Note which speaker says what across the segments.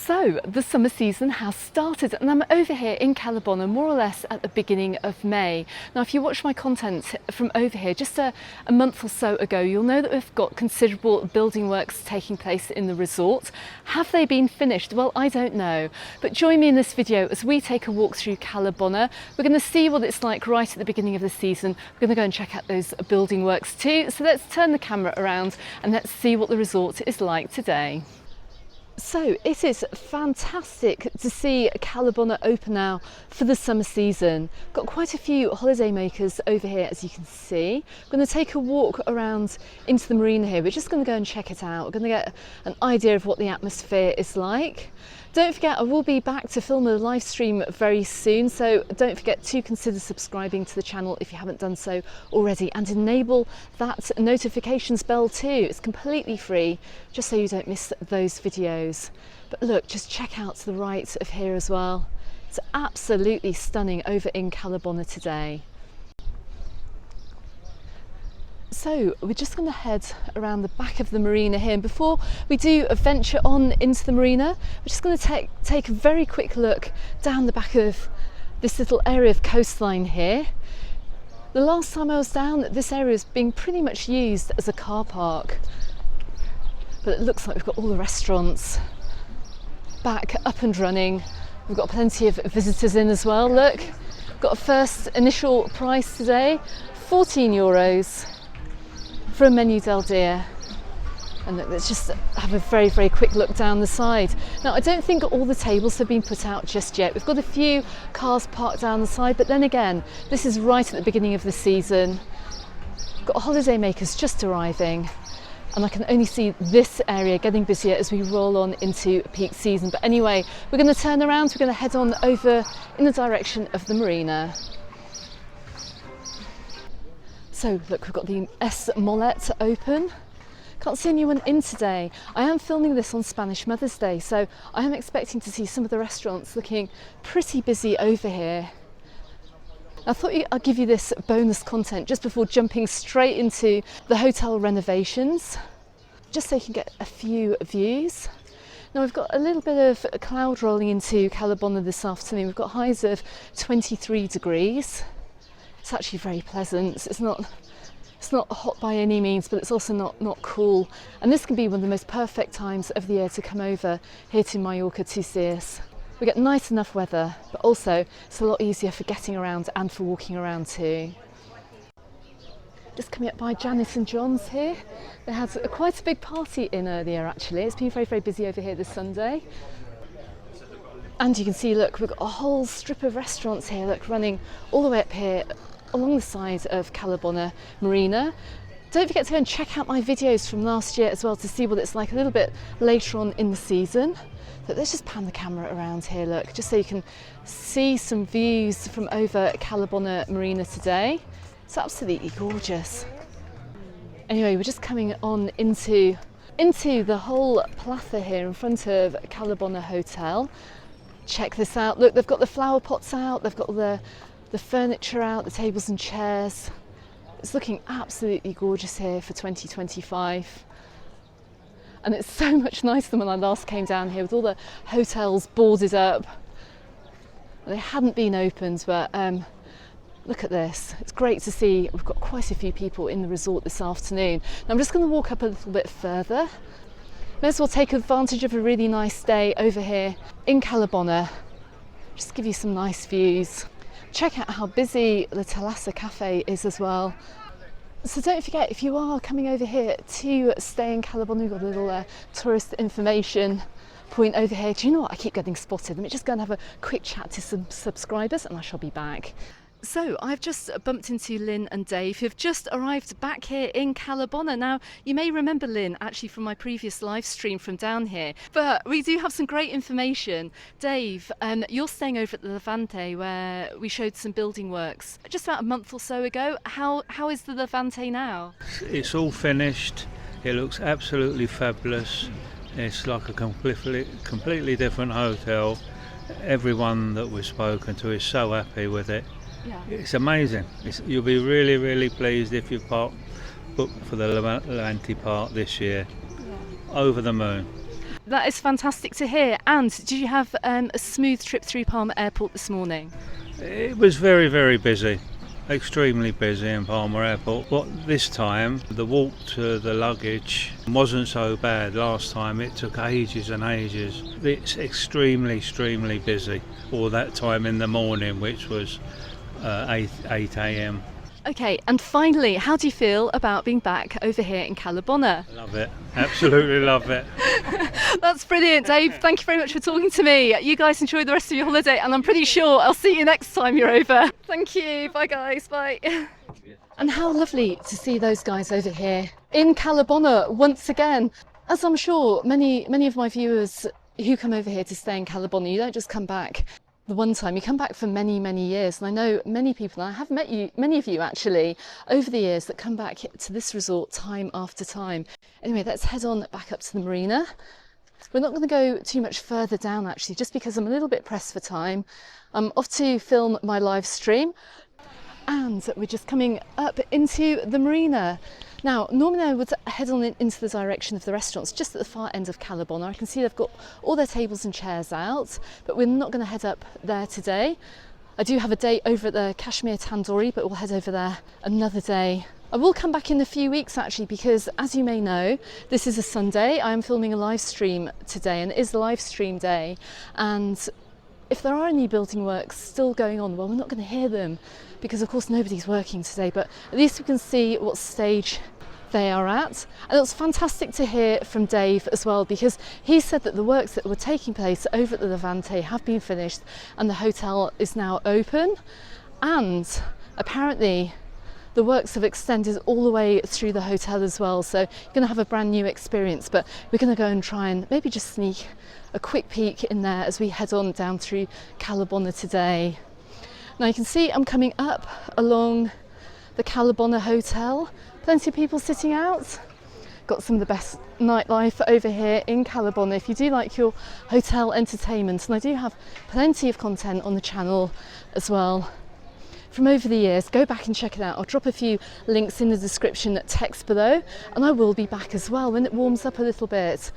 Speaker 1: So the summer season has started and I'm over here in Cala Bona more or less at the beginning of May. Now if you watch my content from over here just a month or so ago, you'll know that we've got considerable building works taking place in the resort. Have they been finished? Well, I don't know, but join me in this video as we take a walk through Cala Bona. We're going to see what it's like right at the beginning of the season. We're going to go and check out those building works too. So let's turn the camera around and let's see what the resort is like today. So it is fantastic to see Cala Bona open now for the summer season. Got quite a few holiday makers over here, as you can see. We're going to take a walk around into the marina here. We're just going to go and check it out. We're going to get an idea of what the atmosphere is like. Don't forget, I will be back to film a live stream very soon, so don't forget to consider subscribing to the channel if you haven't done so already, and enable that notifications bell too. It's completely free, just so you don't miss those videos. But look, just check out to the right of here as well. It's absolutely stunning over in Cala Bona today. So we're just going to head around the back of the marina here, and before we do venture on into the marina, we're just going to take a very quick look down the back of this little area of coastline here. The last time I was down, this area is being pretty much used as a car park, but it looks like we've got all the restaurants back up and running. We've got plenty of visitors in as well. Look, we've got a first initial price today, €14 for a menu del dia. And look, let's just have a very quick look down the side. Now I don't think all the tables have been put out just yet. We've got a few cars parked down the side, but then again, this is right at the beginning of the season. We've got holiday makers just arriving, and I can only see this area getting busier as we roll on into peak season. But anyway, we're going to turn around, we're going to head on over in the direction of the marina. So look, we've got the S Mollet open. Can't see anyone in today. I am filming this on Spanish Mother's Day, so I am expecting to see some of the restaurants looking pretty busy over here. I thought I'd give you this bonus content just before jumping straight into the hotel renovations, just so you can get a few views. Now we've got a little bit of a cloud rolling into Cala Bona this afternoon. We've got highs of 23 degrees. It's actually very pleasant. It's not hot by any means, but it's also not cool. And this can be one of the most perfect times of the year to come over here to Mallorca to see us. We get nice enough weather, but also it's a lot easier for getting around and for walking around too. Just coming up by Janice and John's here. They had quite a big party in earlier actually. It's been very busy over here this Sunday. And you can see, look, we've got a whole strip of restaurants here, look, running all the way up here along the side of Cala Bona Marina. Don't forget to go and check out my videos from last year as well to see what it's like a little bit later on in the season. But let's just pan the camera around here, look, just so you can see some views from over Cala Bona Marina today. It's absolutely gorgeous. Anyway, we're just coming on into the whole plaza here in front of Cala Bona Hotel. Check this out, look, they've got the flower pots out, they've got the furniture out, the tables and chairs. It's looking absolutely gorgeous here for 2025. And it's so much nicer than when I last came down here with all the hotels boarded up. They hadn't been opened, but look at this. It's great to see we've got quite a few people in the resort this afternoon. Now I'm just going to walk up a little bit further. May as well take advantage of a really nice day over here in Cala Bona. Just give you some nice views. Check out how busy the Terrassa Cafe is as well. So don't forget, if you are coming over here to stay in Cala Bona, we've got a little tourist information point over here. Do you know what? I keep getting spotted. Let me just go and have a quick chat to some subscribers and I shall be back. So I've just bumped into Lynn and Dave, who've just arrived back here in Cala Bona. Now, you may remember Lynn actually from my previous live stream from down here, but we do have some great information. Dave, you're staying over at the Levante where we showed some building works just about a month or so ago. How is the Levante now?
Speaker 2: It's all finished. It looks absolutely fabulous. It's like a completely different hotel. Everyone that we've spoken to is so happy with it.
Speaker 1: Yeah.
Speaker 2: It's amazing. You'll be really pleased if you've booked for the Levante part this year.
Speaker 1: Yeah.
Speaker 2: Over the moon.
Speaker 1: That is fantastic to hear. And did you have a smooth trip through Palma Airport this morning?
Speaker 2: It was very, very busy. Extremely busy in Palma Airport. But this time, the walk to the luggage wasn't so bad. Last time it took ages and ages. It's extremely busy. All that time in the morning, which was 8 a.m.
Speaker 1: Okay, and finally, how do you feel about being back over here in Cala Bona?
Speaker 2: Love it. Absolutely love it.
Speaker 1: That's brilliant, Dave. Thank you very much for talking to me. You guys enjoy the rest of your holiday, and I'm pretty sure I'll see you next time you're over. Thank you. Bye, guys. Bye. And how lovely to see those guys over here in Cala Bona once again. As I'm sure many of my viewers who come over here to stay in Cala Bona, you don't just come back the one time, you come back for many years. And I know many people, and I have met many of you actually over the years, that come back to this resort time after time. Anyway, let's head on back up to the Marina. We're not going to go too much further down actually, just because I'm a little bit pressed for time. I'm off to film my live stream, and we're just coming up into the Marina. Now, normally I would head on into the direction of the restaurants just at the far end of Cala Bona. I can see they've got all their tables and chairs out, but we're not going to head up there today. I do have a date over at the Kashmir Tandoori, but we'll head over there another day. I will come back in a few weeks actually, because as you may know, this is a Sunday. I am filming a live stream today, and it is a live stream day. And if there are any building works still going on, well, we're not going to hear them because of course nobody's working today, but at least we can see what stage they are at. And it was fantastic to hear from Dave as well, because he said that the works that were taking place over at the Levante have been finished and the hotel is now open, and apparently the works have extended all the way through the hotel as well, so you're going to have a brand new experience. But we're going to go and try and maybe just sneak a quick peek in there as we head on down through Cala Bona today. Now you can see I'm coming up along the Cala Bona Hotel. Plenty of people sitting out. Got some of the best nightlife over here in Cala Bona if you do like your hotel entertainment, and I do have plenty of content on the channel as well from over the years. Go back and check it out. I'll drop a few links in the description text below, and I will be back as well when it warms up a little bit.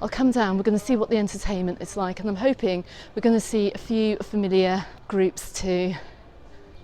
Speaker 1: I'll come down, we're going to see what the entertainment is like, and I'm hoping we're going to see a few familiar groups too.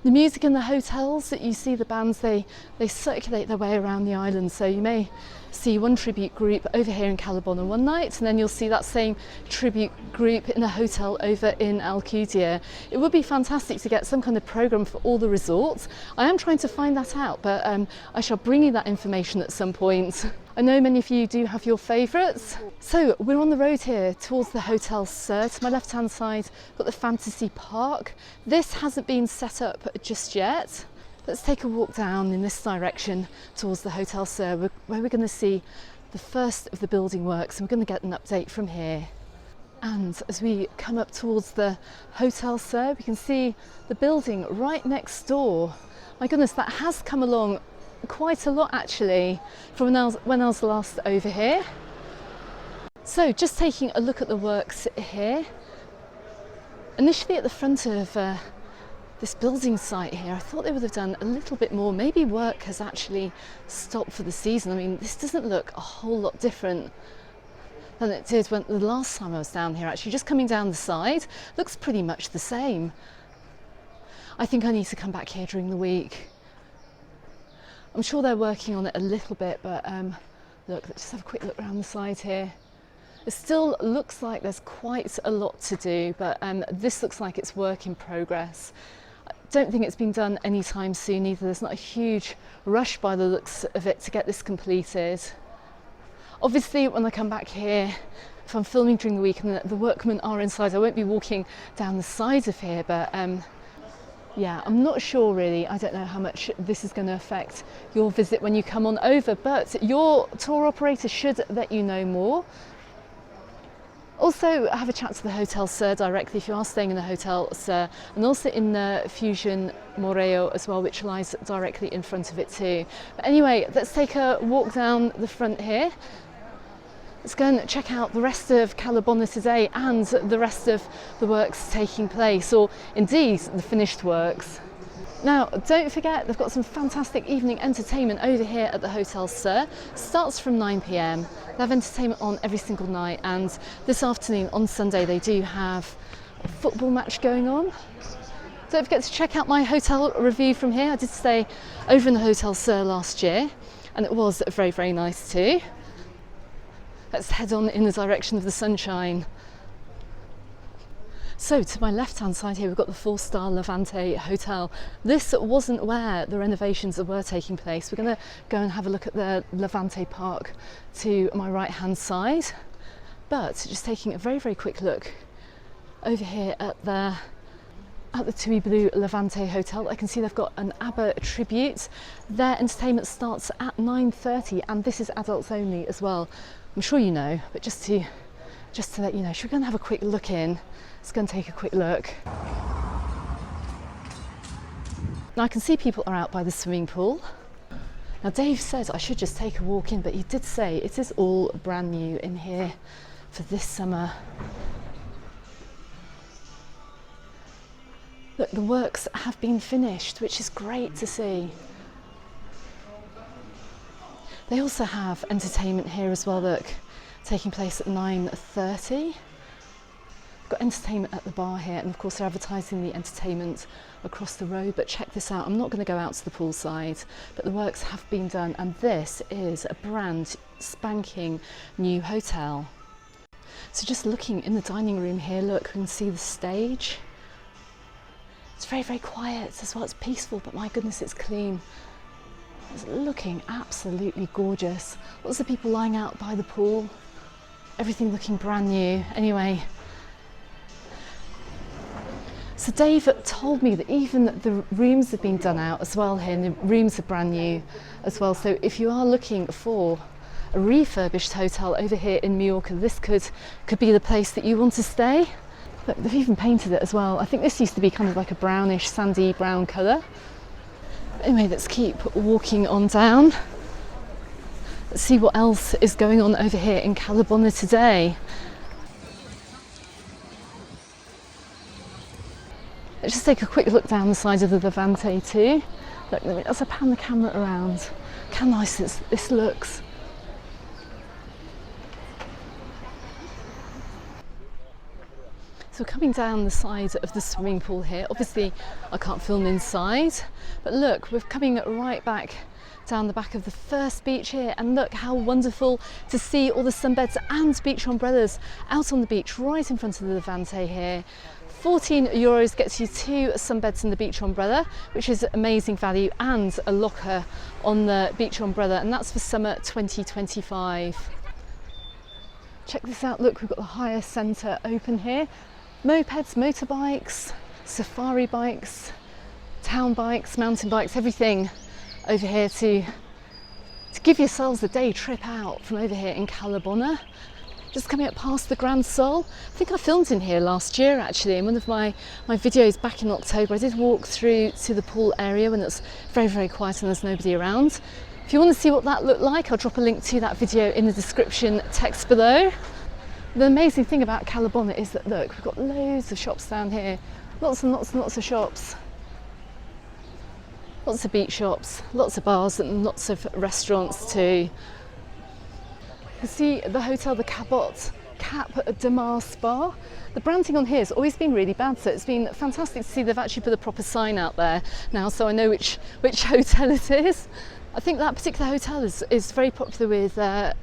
Speaker 1: The music in the hotels that you see, the bands, they circulate their way around the island, so you may see one tribute group over here in Cala Bona one night, and then you'll see that same tribute group in a hotel over in Alcudia. It would be fantastic to get some kind of programme for all the resorts. I am trying to find that out, but I shall bring you that information at some point. I know many of you do have your favourites. So we're on the road here towards the Hotel Sur. To my left hand side, got the Fantasy Park. This hasn't been set up just yet. Let's take a walk down in this direction towards the Hotel Sur, where we're going to see the first of the building works, and we're going to get an update from here. And as we come up towards the Hotel Sur, we can see the building right next door. My goodness, that has come along quite a lot actually from when I was last over here. So just taking a look at the works here. Initially at the front of this building site here, I thought they would have done a little bit more. Maybe work has actually stopped for the season. I mean, this doesn't look a whole lot different than it did when the last time I was down here actually. Just coming down the side, looks pretty much the same. I think I need to come back here during the week. I'm sure they're working on it a little bit, but look, let's just have a quick look around the side here. It still looks like there's quite a lot to do, but this looks like it's work in progress. I don't think it's been done anytime soon either. There's not a huge rush by the looks of it to get this completed. Obviously, when I come back here, if I'm filming during the week and the workmen are inside, I won't be walking down the side of here, but yeah, I'm not sure really. I don't know how much this is going to affect your visit when you come on over, but your tour operator should let you know more. Also, have a chat to the Hotel Sur directly if you are staying in the Hotel Sur, and also in the Fusion Moreo as well, which lies directly in front of it too. But anyway, let's take a walk down the front here. Let's go and check out the rest of Cala Bona today and the rest of the works taking place, or indeed the finished works. Now, don't forget, they've got some fantastic evening entertainment over here at the Hotel Sur. Starts from 9 p.m. They have entertainment on every single night, and this afternoon on Sunday they do have a football match going on. Don't forget to check out my hotel review from here. I did stay over in the Hotel Sur last year, and it was very, very nice too. Let's head on in the direction of the sunshine. So to my left hand side here we've got the 4-star Levante Hotel. This wasn't where the renovations were taking place. We're going to go and have a look at the Levante Park to my right hand side, but just taking a very, very quick look over here at the Tui Blue Levante Hotel. I can see they've got an ABBA tribute. Their entertainment starts at 9:30 and this is adults only as well. I'm sure you know, but just to let you know, should we go and have a quick look in? Let's go and take a quick look. Now I can see people are out by the swimming pool. Now Dave said I should just take a walk in, but he did say it is all brand new in here for this summer. Look, the works have been finished, which is great to see. They also have entertainment here as well, look, taking place at 9:30. Got entertainment at the bar here, and of course they're advertising the entertainment across the road. But check this out, I'm not going to go out to the poolside, but the works have been done, and this is a brand spanking new hotel. So just looking in the dining room here, look, we can see the stage. It's very, very quiet as well. It's peaceful, but my goodness, it's clean. It's looking absolutely gorgeous. Lots of people lying out by the pool, everything looking brand new. Anyway, so Dave told me that even the rooms have been done out as well here, and the rooms are brand new as well. So if you are looking for a refurbished hotel over here in Mallorca, this could be the place that you want to stay. Look, they've even painted it as well. I think this used to be kind of like a brownish, sandy brown colour. Anyway, let's keep walking on down. Let's see what else is going on over here in Cala Bona today. Let's just take a quick look down the side of the Levante too. Look, as I pan the camera around, look how nice this looks. So we're coming down the side of the swimming pool here. Obviously I can't film inside, but look, we're coming right back down the back of the first beach here, and look how wonderful to see all the sunbeds and beach umbrellas out on the beach right in front of the Levante here. €14 gets you 2 sunbeds and the beach umbrella, which is amazing value, and a locker on the beach umbrella, and that's for summer 2025. Check this out, look, we've got the hire centre open here. Mopeds, motorbikes, safari bikes, town bikes, mountain bikes, everything over here to give yourselves a day trip out from over here in Cala Bona. Just coming up past the Grand Sol. I think I filmed in here last year actually, in one of my videos back in October. I did walk through to the pool area when it was very, very quiet and there's nobody around. If you want to see what that looked like, I'll drop a link to that video in the description text below. The amazing thing about Cala Bona is that, look, we've got loads of shops down here. Lots and lots and lots of shops. Lots of beach shops, lots of bars and lots of restaurants too. You can see the hotel, the Cap de Mar Spa. The branding on here has always been really bad, so it's been fantastic to see they've actually put a proper sign out there now, so I know which hotel it is. I think that particular hotel is very popular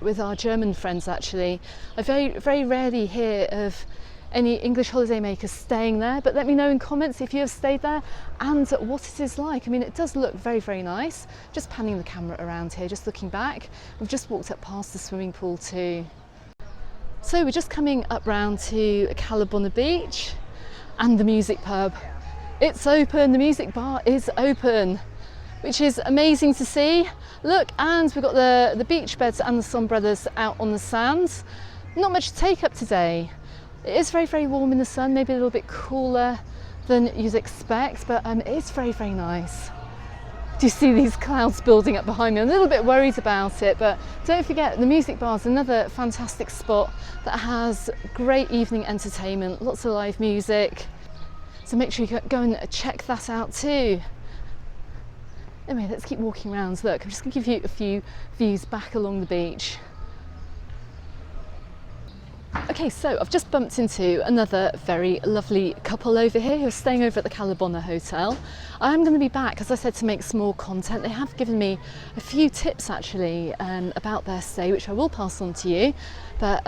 Speaker 1: with our German friends actually. I very, very rarely hear of any English holidaymakers staying there, but let me know in comments if you have stayed there and what it is like. I mean, it does look very, very nice. Just panning the camera around here, just looking back. We've just walked up past the swimming pool too. So we're just coming up round to Cala Bona Beach and the music pub. It's open, the music bar is open, which is amazing to see. Look, and we've got the beach beds and the sunbreathers out on the sands. Not much to take up today. It is very, very warm in the sun, maybe a little bit cooler than you'd expect, but it is very, very nice. Do you see these clouds building up behind me? I'm a little bit worried about it, but don't forget the music bar is another fantastic spot that has great evening entertainment, lots of live music. So make sure you go and check that out too. Anyway, let's keep walking around. Look, I'm just going to give you a few views back along the beach. Okay, so I've just bumped into another very lovely couple over here who are staying over at the Cala Bona Hotel. I'm going to be back, as I said, to make some more content. They have given me a few tips actually about their stay, which I will pass on to you. But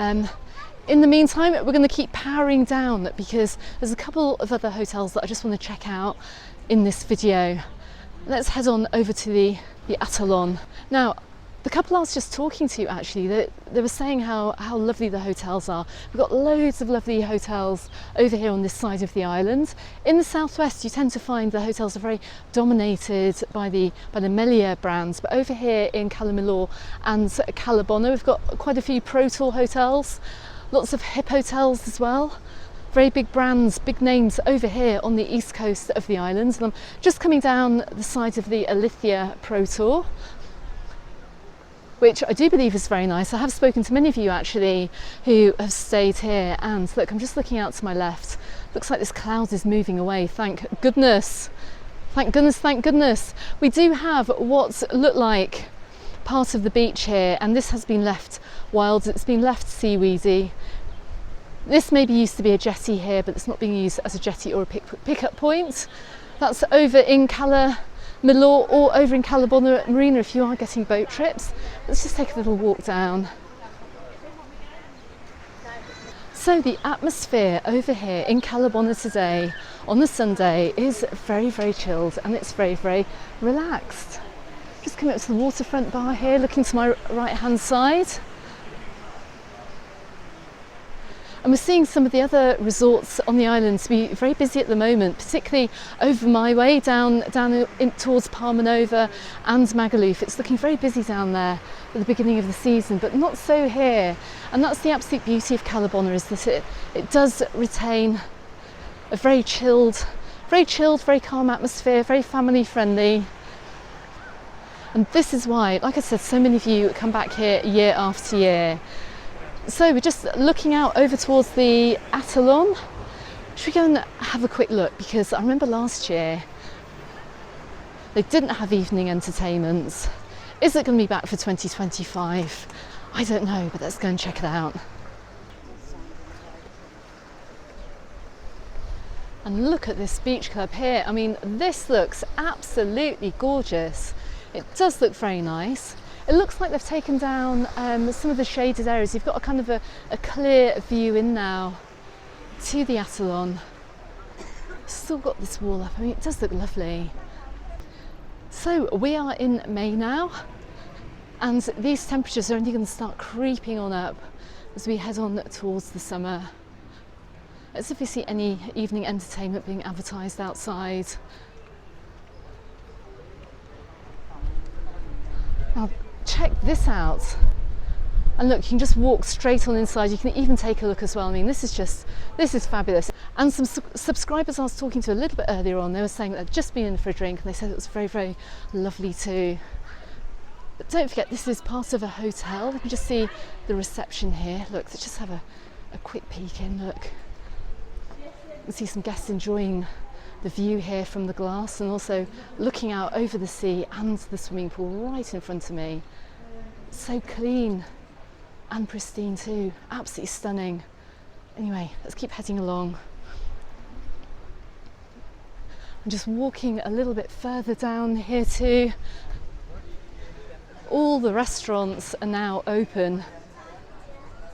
Speaker 1: in the meantime, we're going to keep powering down because there's a couple of other hotels that I just want to check out in this video. Let's head on over to the Atalon. Now, the couple I was just talking to actually, they were saying how lovely the hotels are. We've got loads of lovely hotels over here on this side of the island. In the southwest, you tend to find the hotels are very dominated by the Meliá brands, but over here in Cala Milor and Cala Bona, we've got quite a few Pro Tour hotels, lots of hip hotels as well. Very big brands, big names over here on the east coast of the island. And I'm just coming down the side of the Alithia Pro Tour, which I do believe is very nice. I have spoken to many of you actually who have stayed here, and look, I'm just looking out to my left. Looks like this cloud is moving away, thank goodness. Thank goodness, thank goodness. We do have what look like part of the beach here, and this has been left wild, it's been left seaweedy. This maybe used to be a jetty here, but it's not being used as a jetty or a pick-up point. That's over in Cala Milor or over in Cala Bona Marina if you are getting boat trips. Let's just take a little walk down. So the atmosphere over here in Cala Bona today on the Sunday is very, very chilled, and it's very, very relaxed. Just coming up to the waterfront bar here, looking to my right hand side. And we're seeing some of the other resorts on the island to be very busy at the moment, particularly over my way, down towards Palma Nova and Magaluf. It's looking very busy down there at the beginning of the season, but not so here. And that's the absolute beauty of Cala Bona, is that it does retain a very chilled, very calm atmosphere, very family friendly. And this is why, like I said, so many of you come back here year after year. So we're just looking out over towards the Atalon. Should we go and have a quick look? Because I remember last year they didn't have evening entertainments. Is it going to be back for 2025? I don't know, but let's go and check it out. And look at this beach club here. I mean, this looks absolutely gorgeous. It does look very nice. It looks like they've taken down some of the shaded areas. You've got a kind of a clear view in now to the Atalon. Still got this wall up. I mean, it does look lovely. So we are in May now, and these temperatures are only going to start creeping on up as we head on towards the summer. Let's see if we see any evening entertainment being advertised outside. Now, check this out, and look, you can just walk straight on inside. You can even take a look as well. I mean, this is fabulous. And some subscribers I was talking to a little bit earlier on, they were saying that they'd just been in for a drink, and they said it was very, very lovely too. But don't forget, this is part of a hotel. You can just see the reception here. Look, let's just have a quick peek in. Look, you can see some guests enjoying the view here from the glass, and also looking out over the sea and the swimming pool right in front of me. So clean and pristine too, absolutely stunning. Anyway, let's keep heading along. I'm just walking a little bit further down here too. All the restaurants are now open.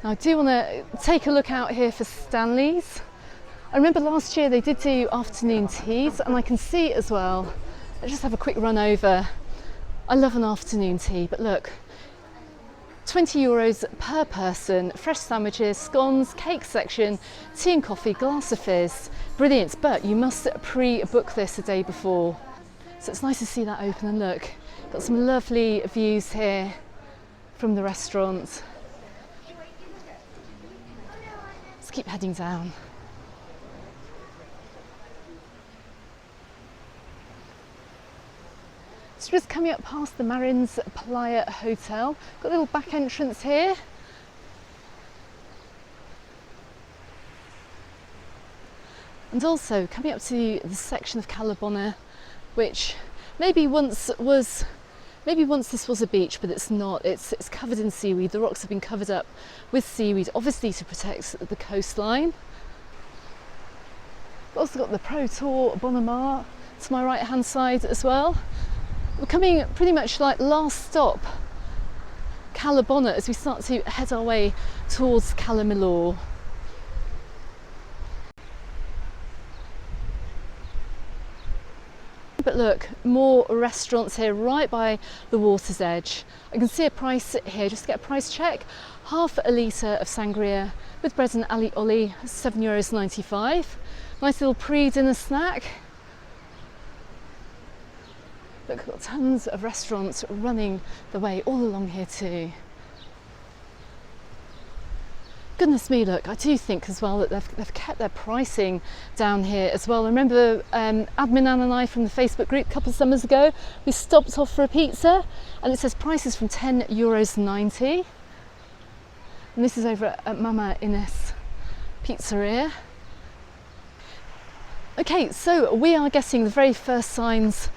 Speaker 1: Now I do want to take a look out here for Stanley's. I remember last year they did do afternoon teas, and I can see as well. Let's just have a quick run over. I love an afternoon tea, but look, €20 per person, fresh sandwiches, scones, cake section, tea and coffee, glass of fizz. Brilliant, but you must pre-book this a day before. So it's nice to see that open, and look, got some lovely views here from the restaurant. Let's keep heading down. So just coming up past the Marina's Playa Hotel. Got a little back entrance here. And also coming up to the section of Cala Bona which maybe once this was a beach, but it's not. It's covered in seaweed. The rocks have been covered up with seaweed, obviously to protect the coastline. We've also got the Pro Tour Bonamar to my right hand side as well. We're coming pretty much like last stop, Cala Bona, as we start to head our way towards Cala Milor. But look, more restaurants here right by the water's edge. I can see a price here, just to get a price check. Half a litre of sangria with bread and alioli, €7.95. Nice little pre-dinner snack. Look, we've got tons of restaurants running the way all along here too. Goodness me, look, I do think as well that they've kept their pricing down here as well. I remember Admin Anne and I from the Facebook group a couple of summers ago, we stopped off for a pizza and it says prices from €10.90. And this is over at Mama Ines Pizzeria. Okay, so we are getting the very first signs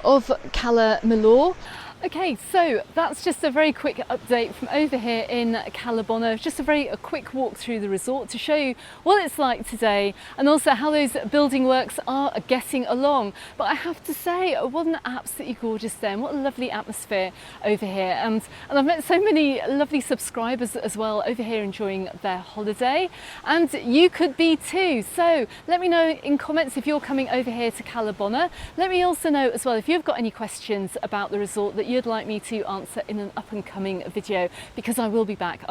Speaker 1: of Cala Milor. Okay, so that's just a very quick update from over here in Cala Bona. Just a quick walk through the resort to show you what it's like today and also how those building works are getting along. But I have to say, what an absolutely gorgeous day and what a lovely atmosphere over here. And I've met so many lovely subscribers as well over here enjoying their holiday, and you could be too. So let me know in comments if you're coming over here to Cala Bona. Let me also know as well if you've got any questions about the resort that you'd like me to answer in an up and coming video, because I will be back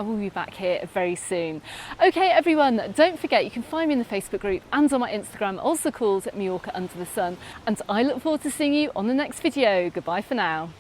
Speaker 1: here very soon. Okay everyone, don't forget you can find me in the Facebook group and on my Instagram, also called Mallorca Under the Sun, and I look forward to seeing you on the next video. Goodbye for now.